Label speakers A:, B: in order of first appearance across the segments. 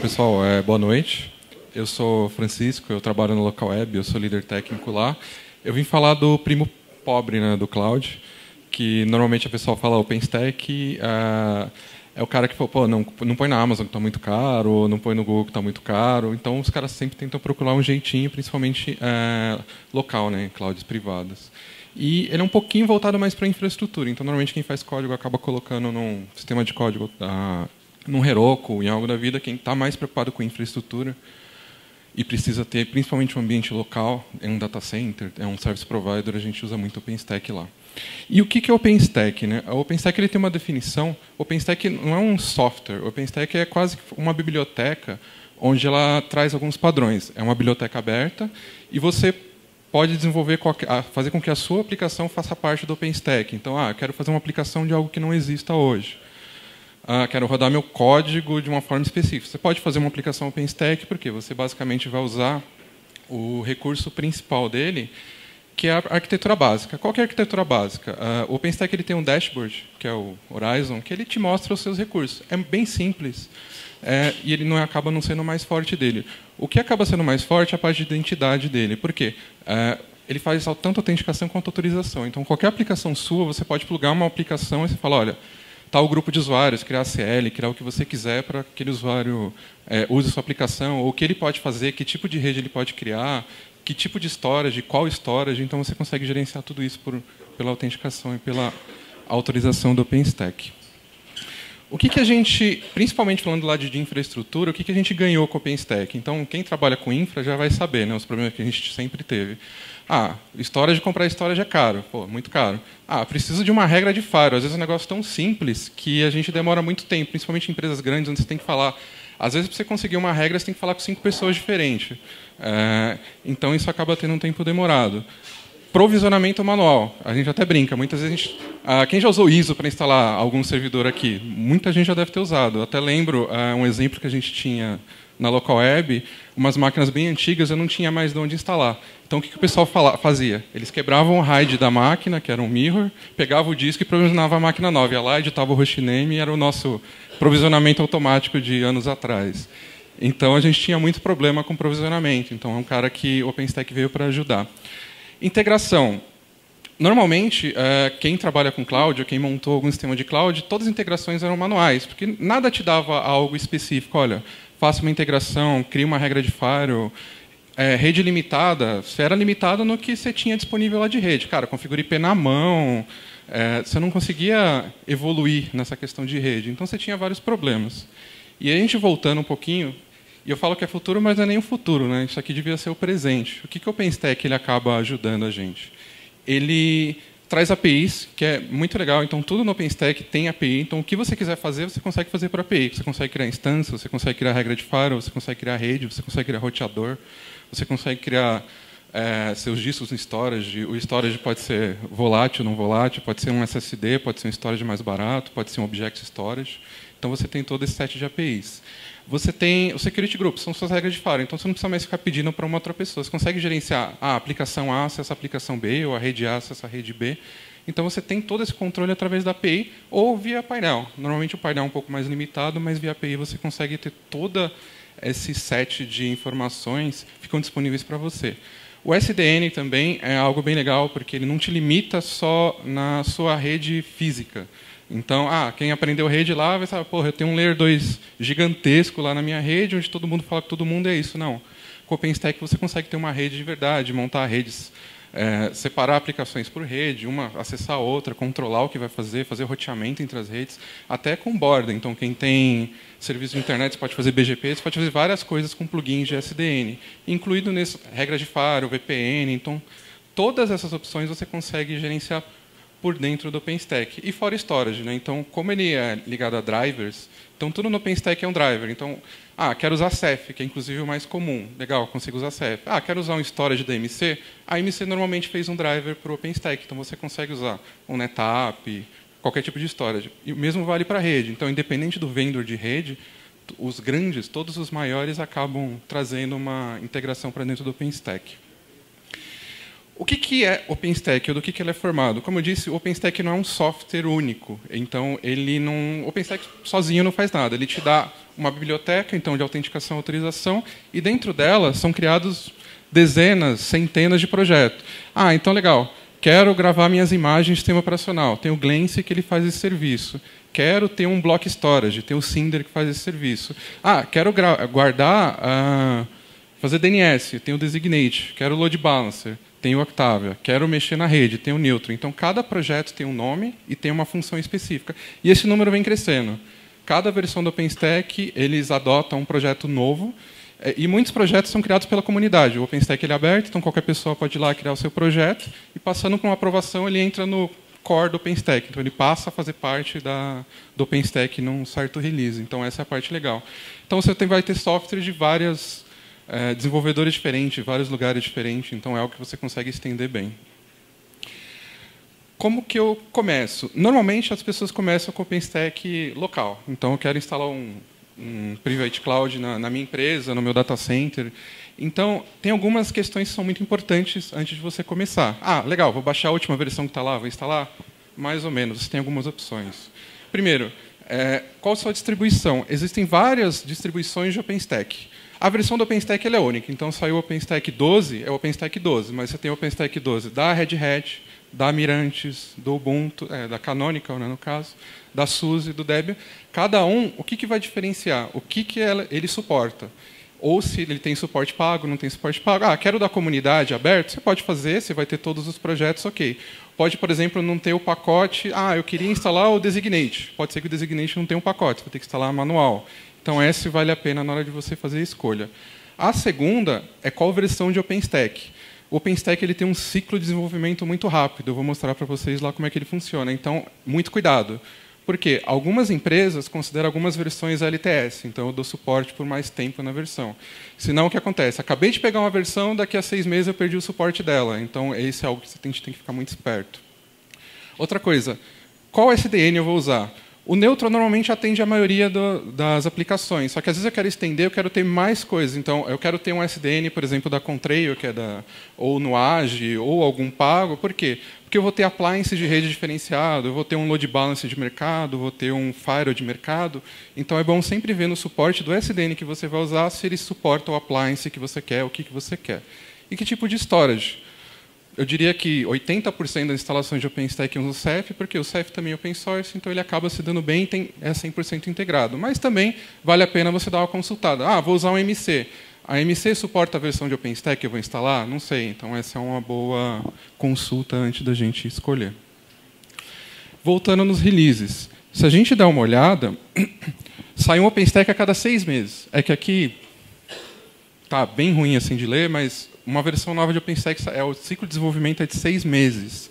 A: Pessoal, boa noite. Eu sou Francisco, eu trabalho no Local Web, eu sou líder técnico lá. Eu vim falar do primo pobre, né, do cloud, que normalmente a pessoa fala OpenStack, é o cara que fala, pô, não põe na Amazon que está muito caro, ou não põe no Google que está muito caro. Então, os caras sempre tentam procurar um jeitinho, principalmente local, né, em clouds privadas. E ele é um pouquinho voltado mais para a infraestrutura. Então, normalmente, quem faz código acaba colocando num sistema de código, num Heroku, em algo da vida. Quem está mais preocupado com infraestrutura e precisa ter, principalmente, um ambiente local, é um data center, é um service provider, a gente usa muito OpenStack lá. E o que é OpenStack, né? O OpenStack ele tem uma definição. OpenStack não é um software. O OpenStack é quase uma biblioteca onde ela traz alguns padrões. É uma biblioteca aberta e você pode desenvolver, fazer com que a sua aplicação faça parte do OpenStack. Então, quero fazer uma aplicação de algo que não exista hoje. Quero rodar meu código de uma forma específica. Você pode fazer uma aplicação OpenStack porque você basicamente vai usar o recurso principal dele, que é a arquitetura básica. Qual que é a arquitetura básica? O OpenStack ele tem um dashboard, que é o Horizon, que ele te mostra os seus recursos. É bem simples e ele não acaba não sendo o mais forte dele. O que acaba sendo mais forte é a parte de identidade dele. Por quê? Ele faz tanto autenticação quanto autorização. Então, qualquer aplicação sua, você pode plugar uma aplicação e você fala, olha, tal grupo de usuários, criar CL, criar o que você quiser para que aquele usuário use a sua aplicação, ou o que ele pode fazer, que tipo de rede ele pode criar, que tipo de storage, qual storage. Então, você consegue gerenciar tudo isso pela autenticação e pela autorização do OpenStack. O que a gente, principalmente falando lá de infraestrutura, o que a gente ganhou com o OpenStack? Então, quem trabalha com infra já vai saber, né, os problemas que a gente sempre teve. Comprar storage é caro, pô, muito caro. Preciso de uma regra de firewall. Às vezes é um negócio tão simples que a gente demora muito tempo, principalmente em empresas grandes, onde você tem que falar. Às vezes, para você conseguir uma regra, você tem que falar com 5 pessoas diferentes. Então, isso acaba tendo um tempo demorado. Provisionamento manual. A gente até brinca. Muitas vezes quem já usou ISO para instalar algum servidor aqui? Muita gente já deve ter usado. Eu até lembro um exemplo que a gente tinha na Local Web, umas máquinas bem antigas, eu não tinha mais de onde instalar. Então, o que o pessoal fazia? Eles quebravam o RAID da máquina, que era um mirror, pegavam o disco e provisionavam a máquina nova. Ia lá, editava o hostname e era o nosso provisionamento automático de anos atrás. Então, a gente tinha muito problema com provisionamento. Então, é um cara que o OpenStack veio para ajudar. Integração. Normalmente, quem trabalha com cloud, ou quem montou algum sistema de cloud, todas as integrações eram manuais, porque nada te dava algo específico. Olha, faça uma integração, crie uma regra de firewall. Rede limitada, você era limitado no que você tinha disponível lá de rede. Cara, configura IP na mão, você não conseguia evoluir nessa questão de rede. Então, você tinha vários problemas. E a gente voltando um pouquinho, e eu falo que é futuro, mas não é nem o futuro, né? Isso aqui devia ser o presente. O que o OpenStack ele acaba ajudando a gente? Ele traz APIs, que é muito legal. Então, tudo no OpenStack tem API. Então, o que você quiser fazer, você consegue fazer por API. Você consegue criar instância, você consegue criar regra de firewall, você consegue criar rede, você consegue criar roteador, você consegue criar seus discos no storage. O storage pode ser volátil, não volátil, pode ser um SSD, pode ser um storage mais barato, pode ser um object storage. Então, você tem todo esse set de APIs. Você tem o Security Group, são suas regras de firewall. Então, você não precisa mais ficar pedindo para uma outra pessoa. Você consegue gerenciar a aplicação A, acessa a aplicação B, ou a rede A, acessa a rede B. Então, você tem todo esse controle através da API ou via painel. Normalmente, o painel é um pouco mais limitado, mas via API você consegue ter todo esse set de informações que ficam disponíveis para você. O SDN também é algo bem legal, porque ele não te limita só na sua rede física. Então, quem aprendeu rede lá vai saber, eu tenho um Layer 2 gigantesco lá na minha rede, onde todo mundo fala que todo mundo é isso. Não. Com o OpenStack você consegue ter uma rede de verdade, montar redes, separar aplicações por rede, uma acessar a outra, controlar o que vai fazer roteamento entre as redes, até com borda. Então, quem tem serviço de internet, você pode fazer BGP, você pode fazer várias coisas com plugins de SDN, incluído nisso regras de firewall, VPN. Então, todas essas opções você consegue gerenciar por dentro do OpenStack. E fora storage, né? Então, como ele é ligado a drivers, então tudo no OpenStack é um driver. Então, quero usar Ceph, que é inclusive o mais comum. Legal, consigo usar Ceph. Quero usar um storage da MC. A MC normalmente fez um driver para o OpenStack, então você consegue usar um NetApp, qualquer tipo de storage. E o mesmo vale para a rede. Então, independente do vendor de rede, os grandes, todos os maiores, acabam trazendo uma integração para dentro do OpenStack. O que é OpenStack, ou do que ele é formado? Como eu disse, o OpenStack não é um software único. Então, o OpenStack sozinho não faz nada. Ele te dá uma biblioteca então, de autenticação e autorização, e dentro dela são criados dezenas, centenas de projetos. Ah, então legal. Quero gravar minhas imagens de sistema operacional. Tem o Glance que ele faz esse serviço. Quero ter um block storage, tem o Cinder que faz esse serviço. Ah, quero guardar, fazer DNS, tem o Designate. Quero load balancer, tem o Octavia. Quero mexer na rede, tem o Neutron. Então, cada projeto tem um nome e tem uma função específica. E esse número vem crescendo. Cada versão do OpenStack, eles adotam um projeto novo. E muitos projetos são criados pela comunidade. O OpenStack ele é aberto, então qualquer pessoa pode ir lá criar o seu projeto. E passando por uma aprovação, ele entra no core do OpenStack. Então, ele passa a fazer parte do OpenStack num certo release. Então, essa é a parte legal. Então, você vai ter software de vários desenvolvedores diferentes, vários lugares diferentes. Então, é algo que você consegue estender bem. Como que eu começo? Normalmente, as pessoas começam com o OpenStack local. Então, eu quero instalar um private cloud na minha empresa, no meu data center. Então, tem algumas questões que são muito importantes antes de você começar. Ah, legal, vou baixar a última versão que está lá, vou instalar? Mais ou menos, você tem algumas opções. Primeiro, qual a sua distribuição? Existem várias distribuições de OpenStack. A versão do OpenStack ela é única, então saiu o OpenStack 12, é o OpenStack 12, mas você tem o OpenStack 12 da Red Hat, da Mirantis, do Ubuntu, da Canonical, né, no caso, da SUSE, do Debian. Cada um, o que vai diferenciar? O que ele suporta? Ou se ele tem suporte pago, não tem suporte pago. Ah, quero da comunidade aberto? Você pode fazer, você vai ter todos os projetos, ok. Pode, por exemplo, não ter o pacote. Ah, eu queria instalar o Designate. Pode ser que o Designate não tenha um pacote, você vai ter que instalar manual. Então, esse vale a pena na hora de você fazer a escolha. A segunda é qual versão de OpenStack. O OpenStack ele tem um ciclo de desenvolvimento muito rápido. Eu vou mostrar para vocês lá como é que ele funciona. Então, muito cuidado. Porque algumas empresas consideram algumas versões LTS. Então, eu dou suporte por mais tempo na versão. Senão, o que acontece? Acabei de pegar uma versão, daqui a 6 meses eu perdi o suporte dela. Então, esse é algo que a gente tem que ficar muito esperto. Outra coisa, qual SDN eu vou usar? O Neutron normalmente atende a maioria das aplicações, só que às vezes eu quero estender, eu quero ter mais coisas. Então, eu quero ter um SDN, por exemplo, da Contrail, que é ou no Age, ou algum pago. Por quê? Porque eu vou ter appliance de rede diferenciado, eu vou ter um load balance de mercado, vou ter um firewall de mercado. Então, é bom sempre ver no suporte do SDN que você vai usar se ele suporta o appliance que você quer, o que você quer. E que tipo de storage? Eu diria que 80% das instalações de OpenStack usam o Ceph, porque o Ceph também é open source, então ele acaba se dando bem e é 100% integrado. Mas também vale a pena você dar uma consultada. Ah, vou usar um MC. A MC suporta a versão de OpenStack que eu vou instalar? Não sei. Então, essa é uma boa consulta antes da gente escolher. Voltando nos releases. Se a gente der uma olhada, sai um OpenStack a cada 6 meses. É que aqui está bem ruim assim de ler, mas uma versão nova de OpenStack, o ciclo de desenvolvimento é de 6 meses.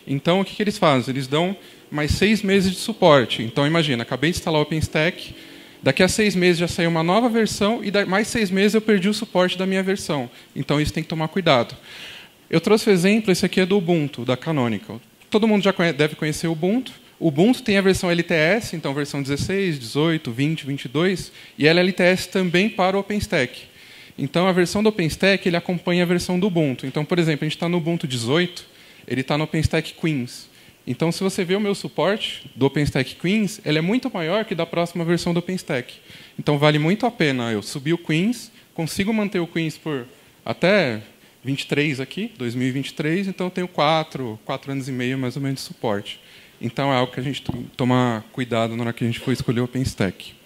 A: Então, o que eles fazem? Eles dão mais 6 meses de suporte. Então, imagina, acabei de instalar o OpenStack, daqui a 6 meses já saiu uma nova versão, e mais 6 meses eu perdi o suporte da minha versão. Então, isso tem que tomar cuidado. Eu trouxe o exemplo, esse aqui é do Ubuntu, da Canonical. Todo mundo já deve conhecer o Ubuntu. O Ubuntu tem a versão LTS, então versão 16, 18, 20, 22, e ela é LTS também para o OpenStack. Então, a versão do OpenStack ele acompanha a versão do Ubuntu. Então, por exemplo, a gente está no Ubuntu 18, ele está no OpenStack Queens. Então, se você vê o meu suporte do OpenStack Queens, ele é muito maior que da próxima versão do OpenStack. Então, vale muito a pena eu subir o Queens, consigo manter o Queens por até 23 aqui, 2023, então eu tenho 4 anos e meio mais ou menos de suporte. Então, é algo que a gente toma cuidado na hora que a gente for escolher o OpenStack.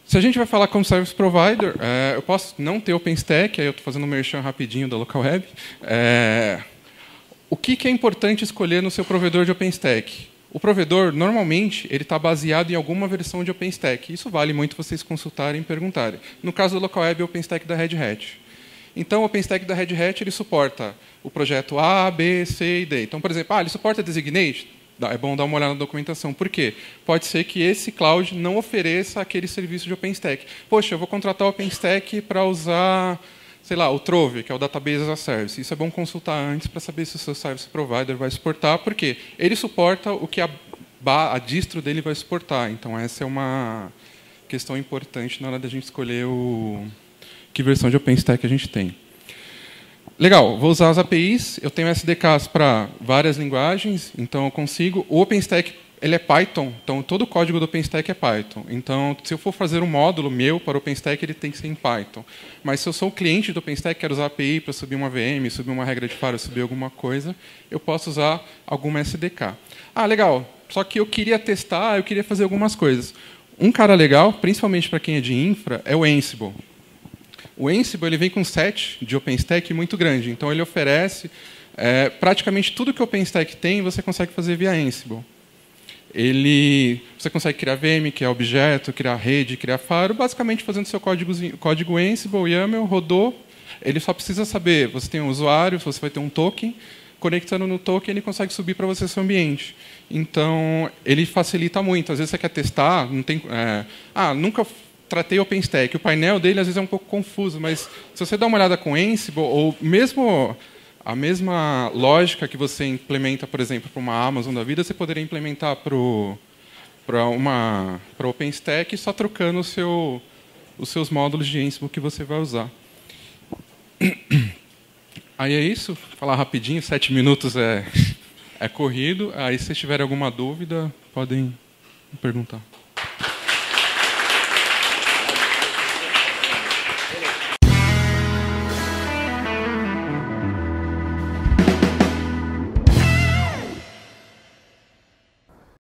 A: Se a gente vai falar como Service Provider, eu posso não ter OpenStack, aí eu estou fazendo um merchan rapidinho da Local Web. O que é importante escolher no seu provedor de OpenStack? O provedor, normalmente, ele está baseado em alguma versão de OpenStack. Isso vale muito vocês consultarem e perguntarem. No caso da Local Web, é o OpenStack da Red Hat. Então, o OpenStack da Red Hat ele suporta o projeto A, B, C e D. Então, por exemplo, ele suporta Designate? É bom dar uma olhada na documentação. Por quê? Pode ser que esse cloud não ofereça aquele serviço de OpenStack. Poxa, eu vou contratar o OpenStack para usar, sei lá, o Trove, que é o Database as a Service. Isso é bom consultar antes para saber se o seu service provider vai suportar, porque ele suporta o que a distro dele vai suportar. Então, essa é uma questão importante na hora da gente escolher que versão de OpenStack a gente tem. Legal, vou usar as APIs, eu tenho SDKs para várias linguagens, então eu consigo. O OpenStack ele é Python, então todo o código do OpenStack é Python. Então, se eu for fazer um módulo meu para o OpenStack, ele tem que ser em Python. Mas se eu sou o cliente do OpenStack, quero usar a API para subir uma VM, subir uma regra de firewall, subir alguma coisa, eu posso usar alguma SDK. Ah, legal, só que eu queria testar, eu queria fazer algumas coisas. Um cara legal, principalmente para quem é de infra, é o Ansible. O Ansible ele vem com um set de OpenStack muito grande, então ele oferece praticamente tudo que o OpenStack tem, você consegue fazer via Ansible. Você consegue criar VM, criar objeto, criar rede, criar firewall, basicamente fazendo seu código Ansible, YAML, rodou. Ele só precisa saber, você tem um usuário, você vai ter um token, conectando no token ele consegue subir para você seu ambiente. Então, ele facilita muito. Às vezes você quer testar, não tem, nunca tratei OpenStack. O painel dele às vezes é um pouco confuso, mas se você dá uma olhada com Ansible, ou mesmo a mesma lógica que você implementa, por exemplo, para uma Amazon da vida, você poderia implementar para o OpenStack, só trocando os seus módulos de Ansible que você vai usar. Aí é isso. Vou falar rapidinho, 7 minutos é corrido. Aí, se vocês tiverem alguma dúvida, podem perguntar.